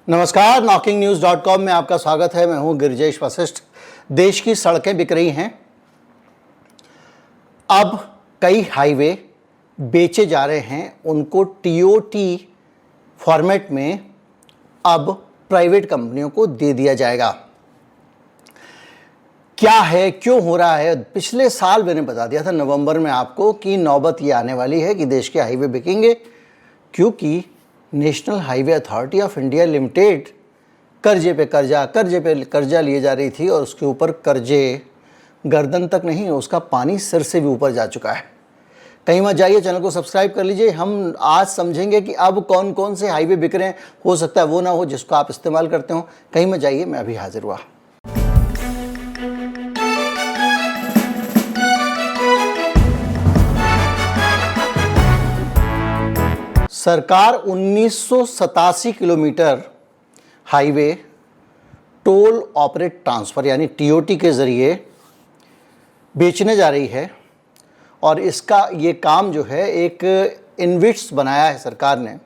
नमस्कार, knocking-news.com में आपका स्वागत है। मैं हूं गिरिजेश वशिष्ठ। देश की सड़कें बिक रही हैं। अब कई हाईवे बेचे जा रहे हैं, उनको टीओटी फॉर्मेट में अब प्राइवेट कंपनियों को दे दिया जाएगा। क्या है, क्यों हो रहा है? पिछले साल मैंने बता दिया था नवंबर में आपको कि नौबत ये आने वाली है कि देश के हाईवे बिकेंगे, क्योंकि national highway authority of India limited कर्जे पे कर्जा लिए जा रही थी और उसके ऊपर कर्जे गर्दन तक नहीं, उसका पानी सिर से भी ऊपर जा चुका है। कहीं मत जाइए, चैनल को सब्सक्राइब कर लीजिए। हम आज समझेंगे कि अब कौन कौन से हाईवे बिक रहे हैं। हो सकता है वो ना हो जिसको आप इस्तेमाल करते हो। कहीं मत जाइए, मैं अभी हाजिर हुआ। सरकार 1987 kilometre highway toll operate transfer यानी टीओटी के ज़रिए बेचने जा रही है। और इसका ये काम जो है, एक इन्विट्स बनाया है सरकार ने,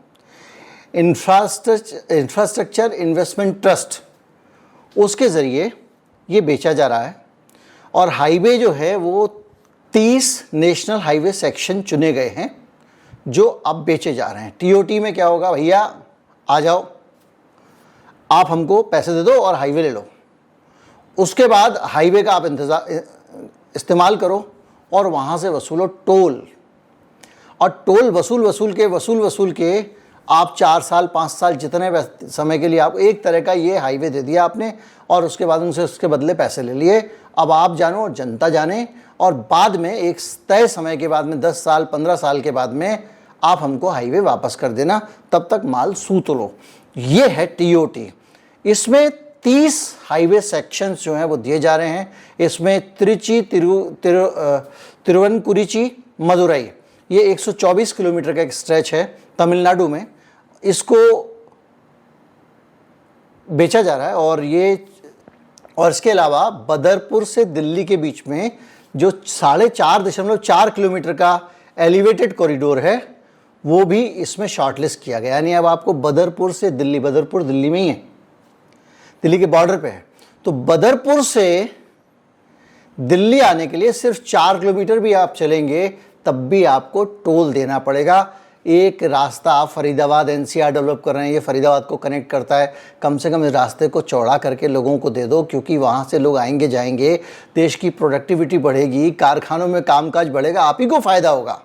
इंफ्रास्ट्रक्चर इन्वेस्टमेंट ट्रस्ट, उसके ज़रिए ये बेचा जा रहा है। और हाईवे जो है वो 30 नेशनल हाईवे सेक्शन चुने गए हैं जो अब बेचे जा रहे हैं। टीओटी में क्या होगा, भैया आ जाओ, आप हमको पैसे दे दो और हाईवे ले लो। उसके बाद हाईवे का आप इस्तेमाल करो और वहाँ से वसूलो टोल। और टोल वसूल के आप 4 साल 5 साल जितने समय के लिए आप एक तरह का ये हाईवे दे दिया आपने, और उसके बाद उनसे उसके बदले पैसे ले लिए। अब आप जानो, जनता जाने, और बाद में एक तय समय के बाद में 10 साल 15 साल के बाद में आप हमको हाईवे वापस कर देना, तब तक माल सूत लो। ये है टीओटी। इसमें 30 हाईवे सेक्शंस जो हैं वो दिए जा रहे हैं। इसमें त्रिची, तिरुवनकुरिची, मदुरई, ये 124 किलोमीटर का एक स्ट्रेच है तमिलनाडु में। इसको बेचा जा रहा है। और इसके अलावा बदरपुर से दिल्ली के बीच में जो 4.4 किलोमीटर का एलिवेटेड कॉरिडोर है, वो भी इसमें शॉर्टलिस्ट किया गया। यानी अब आपको बदरपुर से दिल्ली, बदरपुर दिल्ली में ही है, दिल्ली के बॉर्डर पे है, तो बदरपुर से दिल्ली आने के लिए सिर्फ 4 किलोमीटर भी आप चलेंगे तब भी आपको टोल देना पड़ेगा। एक रास्ता आप फरीदाबाद एनसीआर डेवलप कर रहे हैं, ये फरीदाबाद को कनेक्ट करता है। कम से कम इस रास्ते को चौड़ा करके लोगों को दे दो, क्योंकि वहाँ से लोग आएंगे जाएंगे, देश की प्रोडक्टिविटी बढ़ेगी, कारखानों में कामकाज बढ़ेगा, आप ही को फ़ायदा होगा।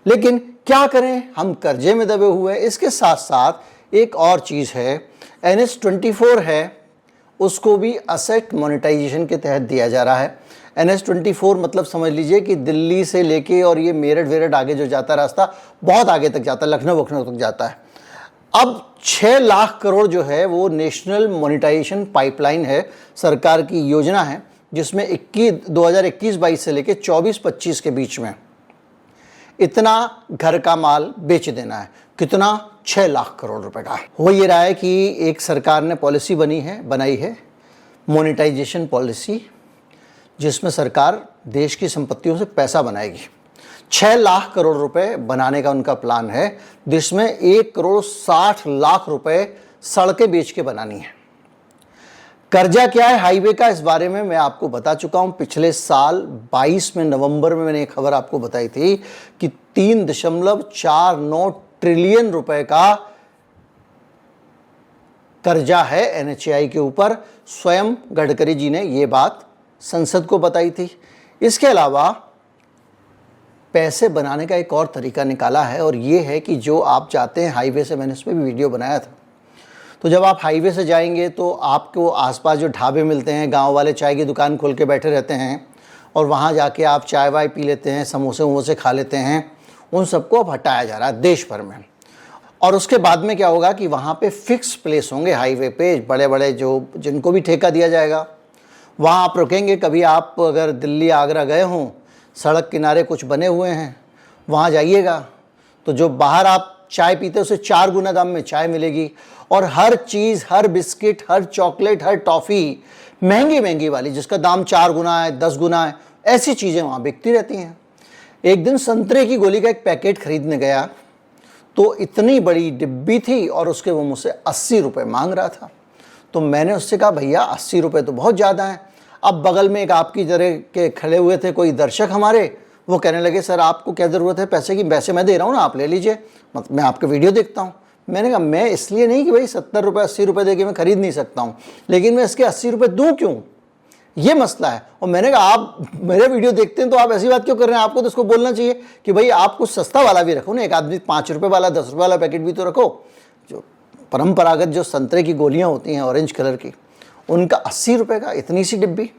लेकिन क्या करें, हम कर्जे में दबे हुए हैं। इसके साथ साथ एक और चीज़ है, NH-24 है, उसको भी असेट मोनेटाइजेशन के तहत दिया जा रहा है। NH-24 मतलब समझ लीजिए कि दिल्ली से लेके और ये मेरठ वेरठ आगे जो जाता रास्ता बहुत आगे तक जाता है, लखनऊ तक जाता है। अब 6 लाख करोड़ जो है वो नेशनल मोनेटाइजेशन पाइपलाइन है, सरकार की योजना है, जिसमें 2021-22 से लेके 24-25 के बीच में इतना घर का माल बेच देना है। कितना? 6 लाख करोड़ रुपए का। हो ये रहा है कि एक सरकार ने पॉलिसी बनाई है मोनेटाइजेशन पॉलिसी, जिसमें सरकार देश की संपत्तियों से पैसा बनाएगी। 6 लाख करोड़ रुपए बनाने का उनका प्लान है, जिसमें 1,60,00,000 रुपए सड़कें बेच के बनानी है। कर्जा क्या है हाईवे का, इस बारे में मैं आपको बता चुका हूं। पिछले साल 22 में नवंबर में मैंने एक खबर आपको बताई थी कि 3.49 ट्रिलियन रुपए का कर्जा है NHAI के ऊपर। स्वयं गडकरी जी ने ये बात संसद को बताई थी। इसके अलावा पैसे बनाने का एक और तरीका निकाला है, और ये है कि जो आप जाते हैं हाईवे से, मैंने इसमें भी वीडियो बनाया था, तो जब आप हाईवे से जाएंगे तो आपको आसपास जो ढाबे मिलते हैं, गांव वाले चाय की दुकान खोल के बैठे रहते हैं, और वहाँ जाके आप चाय वाय पी लेते हैं, समोसे वमोसे खा लेते हैं, उन सबको अब हटाया जा रहा है देश भर में। और उसके बाद में क्या होगा कि वहाँ पे फिक्स प्लेस होंगे हाईवे पे, बड़े बड़े जिनको भी ठेका दिया जाएगा, वहाँ आप रुकेंगे। कभी आप अगर दिल्ली आगरा गए हों, सड़क किनारे कुछ बने हुए हैं, वहाँ जाइएगा तो जो बाहर आप चाय पीते हैं उससे 4 गुना दाम में चाय मिलेगी। और हर चीज़, हर बिस्किट, हर चॉकलेट, हर टॉफ़ी महंगी वाली, जिसका दाम 4 गुना है, 10 गुना है, ऐसी चीज़ें वहाँ बिकती रहती हैं। एक दिन संतरे की गोली का एक पैकेट खरीदने गया तो इतनी बड़ी डिब्बी थी और उसके वो मुझसे 80 रुपये मांग रहा था। तो मैंने उससे कहा भैया 80 रुपये तो बहुत ज़्यादा हैं। अब बगल में एक आपकी तरह के खड़े हुए थे कोई दर्शक हमारे, वो कहने लगे सर आपको क्या ज़रूरत है पैसे की, वैसे मैं दे रहा हूँ ना, आप ले लीजिए, मतलब मैं आपके वीडियो देखता हूँ। मैंने कहा मैं इसलिए नहीं कि भाई 70 रुपये 80 रुपये दे के मैं ख़रीद नहीं सकता हूँ, लेकिन मैं इसके 80 रुपये दूँ क्यों, ये मसला है। और मैंने कहा आप मेरे वीडियो देखते हैं तो आप ऐसी बात क्यों कर रहे हैं, आपको तो उसको बोलना चाहिए कि भाई आप कुछ सस्ता वाला भी रखो ना, एक आदमी 5 रुपये वाला 10 रुपये वाला पैकेट भी तो रखो। जो परंपरागत जो संतरे की गोलियां होती हैं ऑरेंज कलर की, उनका 80 रुपये का इतनी सी डिब्बी,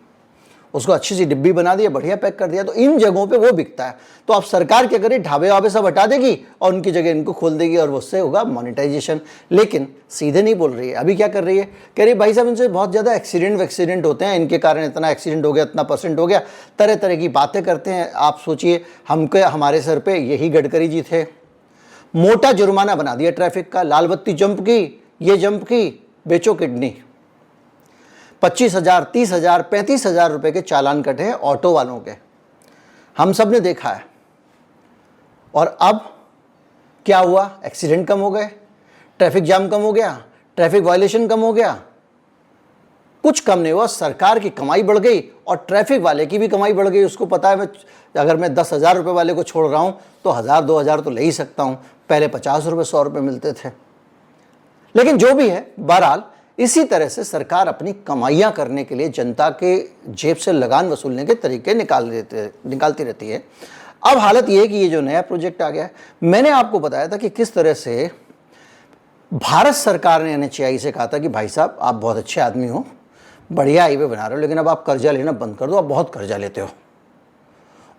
उसको अच्छी सी डिब्बी बना दिया, बढ़िया पैक कर दिया, तो इन जगहों पे वो बिकता है। तो अब सरकार क्या करे, ढाबे वाबे सब हटा देगी और उनकी जगह इनको खोल देगी और उससे होगा मोनेटाइजेशन। लेकिन सीधे नहीं बोल रही है, अभी क्या कर रही है, कह रही भाई साहब इनसे बहुत ज़्यादा एक्सीडेंट होते हैं, इनके कारण इतना एक्सीडेंट हो गया, इतना परसेंट हो गया, तरह तरह की बातें करते हैं। आप सोचिए हमारे सर पर यही गडकरी जी थे, मोटा जुर्माना बना दिया ट्रैफिक का, लाल बत्ती जंप की, ये जंप की, बेचो किडनी। 25,000 30,000 35,000 रुपए के चालान कटे हैं ऑटो वालों के, हम सब ने देखा है। और अब क्या हुआ, एक्सीडेंट कम हो गए, ट्रैफिक जाम कम हो गया, ट्रैफिक वायलेशन कम हो गया, कुछ कम नहीं हुआ, सरकार की कमाई बढ़ गई और ट्रैफिक वाले की भी कमाई बढ़ गई। उसको पता है अगर मैं 10,000 रुपये वाले को छोड़ रहा हूँ तो 1,000 2,000 तो ले ही सकता हूँ, पहले 50 रुपये 100 रुपये मिलते थे। लेकिन जो भी है, बहरहाल इसी तरह से सरकार अपनी कमाइयां करने के लिए जनता के जेब से लगान वसूलने के तरीके निकालती रहती है। अब हालत ये है कि ये जो नया प्रोजेक्ट आ गया है, मैंने आपको बताया था कि किस तरह से भारत सरकार ने NHAI से कहा था कि भाई साहब आप बहुत अच्छे आदमी हो, बढ़िया हाईवे बना रहे हो, लेकिन अब आप कर्जा लेना बंद कर दो, आप बहुत कर्जा लेते हो।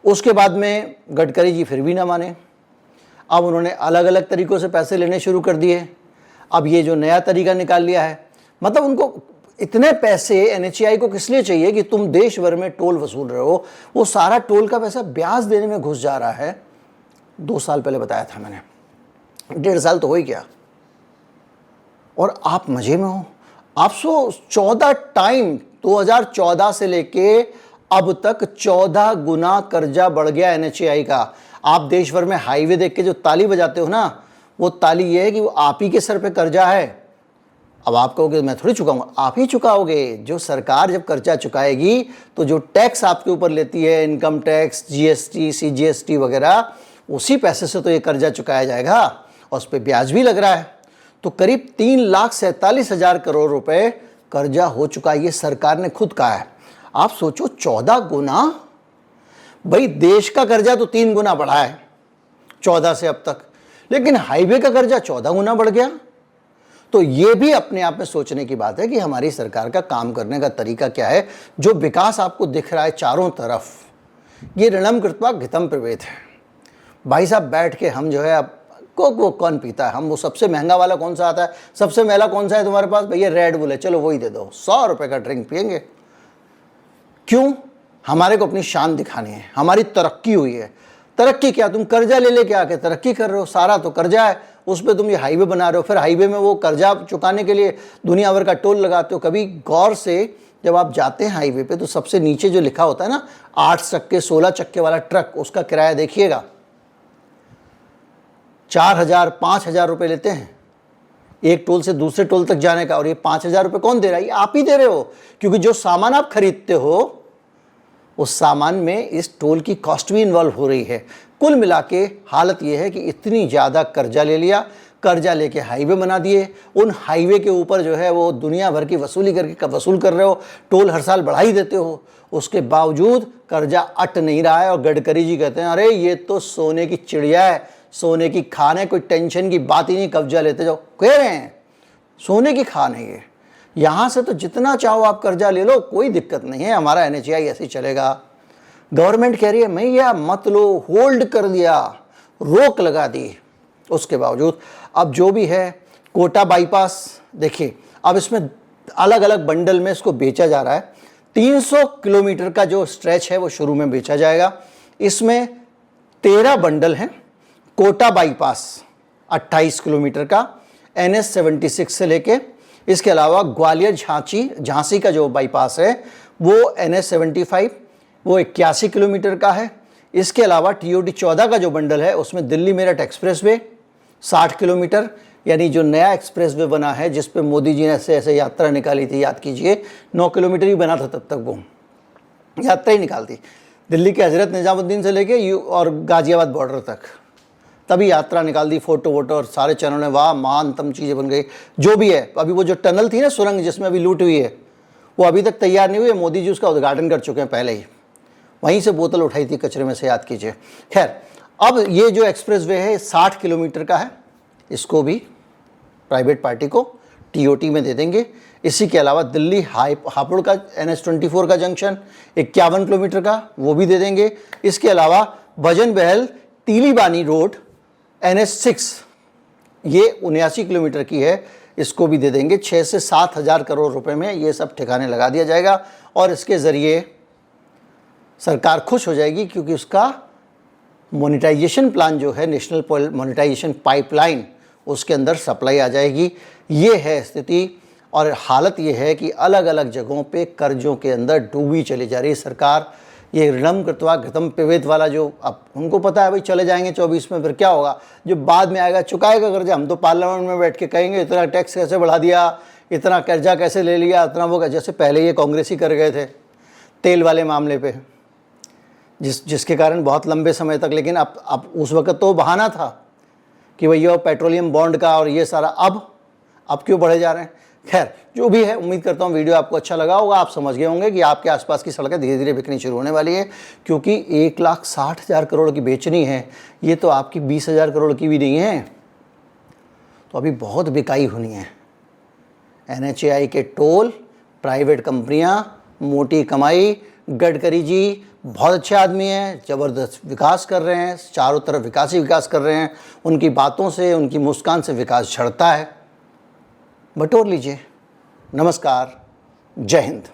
उसके बाद में गडकरी जी फिर भी ना माने, अब उन्होंने अलग अलग तरीक़ों से पैसे लेने शुरू कर दिए। अब ये जो नया तरीका निकाल लिया है, मतलब उनको इतने पैसे NHAI को किस लिए चाहिए कि तुम देश भर में टोल वसूल रहे हो, वो सारा टोल का पैसा ब्याज देने में घुस जा रहा है। 2 साल पहले बताया था मैंने, 1.5 साल तो हो ही गया और आप मजे में हो। आप 14 टाइम 2014 से लेके अब तक 14 गुना कर्जा बढ़ गया NHAI का। आप देश भर में हाईवे देख के जो ताली बजाते हो ना, वो ताली ये है कि वो आप ही के सर पे कर्जा है। अब आप कहोगे मैं थोड़ी चुकाऊंगा, आप ही चुकाओगे। जो सरकार जब कर्जा चुकाएगी तो जो टैक्स आपके ऊपर लेती है, इनकम टैक्स, GST CGST वगैरह, उसी पैसे से तो ये कर्जा चुकाया जाएगा और उस पर ब्याज भी लग रहा है। तो करीब 3,47,000 करोड़ रुपए कर्जा हो चुका है, ये सरकार ने खुद कहा है। आप सोचो 14 गुना, भाई देश का कर्जा तो 3 गुना बढ़ा है 14 से अब तक, लेकिन हाईवे का कर्जा 14 गुना बढ़ गया। तो ये भी अपने आप में सोचने की बात है कि हमारी सरकार का काम करने का तरीका क्या है। जो विकास आपको दिख रहा है चारों तरफ, ये ऋणम कृत्वा घितम प्रवेद है। भाई साहब बैठ के हम जो है, अब कोक वो कौन पीता है, हम वो सबसे महंगा वाला कौन सा आता है, सबसे महंगा कौन सा है तुम्हारे पास, भैया रेड बुल है, चलो वही दे दो, 100 रुपये का ड्रिंक पियेंगे। क्यों, हमारे को अपनी शान दिखानी है, हमारी तरक्की हुई है। तरक्की क्या, तुम कर्जा ले लेके आके तरक्की कर रहे हो, सारा तो कर्जा है, उस पर तुम ये हाईवे बना रहे हो, फिर हाईवे में वो कर्जा चुकाने के लिए दुनिया भर का टोल लगाते हो। कभी गौर से जब आप जाते हैं हाईवे पे तो सबसे नीचे जो लिखा होता है ना, 8 चक्के 16 चक्के वाला ट्रक, उसका किराया देखिएगा, 4,000 5,000 रुपये लेते हैं एक टोल से दूसरे टोल तक जाने का। और ये 5,000 रुपये कौन दे रहा है, ये आप ही दे रहे हो, क्योंकि जो सामान आप खरीदते हो उस सामान में इस टोल की कॉस्ट भी इन्वॉल्व हो रही है। कुल मिला के हालत यह है कि इतनी ज़्यादा कर्जा ले लिया, कर्जा लेके हाईवे बना दिए, उन हाईवे के ऊपर जो है वो दुनिया भर की वसूली करके वसूल कर रहे हो, टोल हर साल बढ़ा ही देते हो, उसके बावजूद कर्जा अट नहीं रहा है। और गडकरी जी कहते हैं अरे ये तो सोने की चिड़िया है, सोने की खान है, कोई टेंशन की बात ही नहीं, कब्जा लेते जाओ। कह रहे हैं सोने की खान है ये, यहाँ से तो जितना चाहो आप कर्जा ले लो, कोई दिक्कत नहीं है, हमारा NHAI ऐसे ही चलेगा। गवर्नमेंट कह रही है मैं या मत लो, होल्ड कर दिया, रोक लगा दी। उसके बावजूद अब जो भी है, कोटा बाईपास देखिए, अब इसमें अलग अलग बंडल में इसको बेचा जा रहा है। 300 किलोमीटर का जो स्ट्रेच है वो शुरू में बेचा जाएगा। इसमें 13 बंडल हैं। कोटा बाईपास 28 किलोमीटर का, NH 76 से लेके, इसके अलावा ग्वालियर झांसी का जो बाईपास है वो NH 75, वो 81 किलोमीटर का है। इसके अलावा TOT 14 का जो बंडल है उसमें दिल्ली मेरठ एक्सप्रेसवे 60 किलोमीटर, यानी जो नया एक्सप्रेसवे बना है जिस पे मोदी जी ने ऐसे ऐसे यात्रा निकाली थी, याद कीजिए 9 किलोमीटर ही बना था तब तक, वो यात्रा ही निकालती दिल्ली के हजरत निजामुद्दीन से लेके और गाजियाबाद बॉर्डर तक, तभी यात्रा निकाल दी, फोटो वोटो, और सारे चैनलों ने वाह महानतम चीज़ें बन गई। जो भी है, अभी वो जो टनल थी ना सुरंग जिसमें अभी लूट हुई है, वो अभी तक तैयार नहीं हुई है, मोदी जी उसका उद्घाटन कर चुके हैं पहले ही, वहीं से बोतल उठाई थी कचरे में से, याद कीजिए। खैर, अब ये जो एक्सप्रेसवे है 60 किलोमीटर का है, इसको भी प्राइवेट पार्टी को टीओटी में दे देंगे। इसी के अलावा दिल्ली हापुड़ का NH-24 का जंक्शन 51 किलोमीटर का, वो भी दे देंगे। इसके अलावा भजन बहल तीलीबानी रोड NH-6, ये 79 किलोमीटर की है, इसको भी दे देंगे। 6 से 7 हज़ार करोड़ रुपए में ये सब ठिकाने लगा दिया जाएगा और इसके ज़रिए सरकार खुश हो जाएगी, क्योंकि उसका मोनेटाइजेशन प्लान जो है, नेशनल मोनेटाइजेशन पाइपलाइन, उसके अंदर सप्लाई आ जाएगी। ये है स्थिति, और हालत ये है कि अलग अलग जगहों पे कर्जों के अंदर डूबी चली जा रही है सरकार। ये ऋणम कृत्वा घृतम पिबेत वाला जो, अब उनको पता है भाई चले जाएंगे 24 में, फिर क्या होगा, जो बाद में आएगा चुकाएगा कर्जा। हम तो पार्लियामेंट में बैठ के कहेंगे इतना टैक्स कैसे बढ़ा दिया, इतना कर्जा कैसे ले लिया, इतना वो, जैसे पहले ये कांग्रेस ही कर गए थे तेल वाले मामले पे, जिसके कारण बहुत लंबे समय तक। लेकिन अब उस वक्त तो बहाना था कि भैया पेट्रोलियम बॉन्ड का और ये सारा, अब क्यों बढ़े जा रहे हैं। खैर, जो भी है, उम्मीद करता हूँ वीडियो आपको अच्छा लगा होगा। आप समझ गए होंगे कि आपके आसपास की सड़कें धीरे धीरे बिकनी शुरू होने वाली है, क्योंकि 1,60,000 करोड़ की बेचनी है, ये तो आपकी 20,000 करोड़ की भी नहीं है, तो अभी बहुत बिकाई होनी है। NHAI के टोल, प्राइवेट कंपनियां, मोटी कमाई, गडकरी जी बहुत अच्छे आदमी हैं, ज़बरदस्त विकास कर रहे हैं, चारों तरफ विकास ही विकास कर रहे हैं, उनकी बातों से, उनकी मुस्कान से विकास झड़ता है। बटोर लीजिए। नमस्कार, जय हिंद।